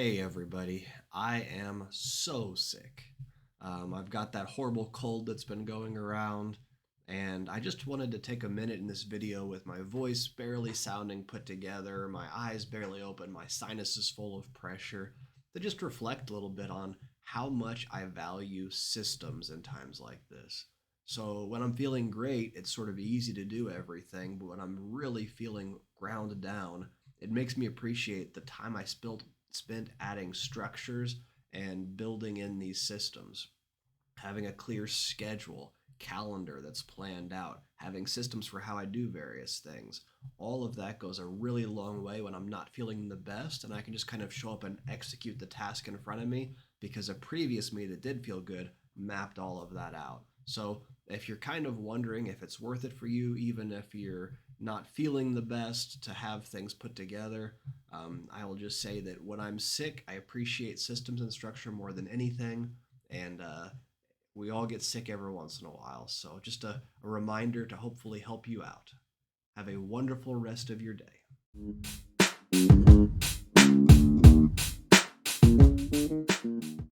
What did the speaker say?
Hey everybody, I am so sick. I've got that horrible cold that's been going around, and I just wanted to take a minute in this video with my voice barely sounding put together, my eyes barely open, my sinuses full of pressure, to just reflect a little bit on how much I value systems in times like this. So when I'm feeling great, it's sort of easy to do everything, but when I'm really feeling ground down, it makes me appreciate the time I spent adding structures and building in these systems, having a clear schedule, calendar that's planned out, having systems for how I do various things. All of that goes a really long way when I'm not feeling the best, and I can just kind of show up and execute the task in front of me because a previous me that did feel good mapped all of that out. So, if you're kind of wondering if it's worth it for you, even if you're not feeling the best to have things put together, I will just say that when I'm sick, I appreciate systems and structure more than anything. And we all get sick every once in a while. So, just a reminder to hopefully help you out. Have a wonderful rest of your day.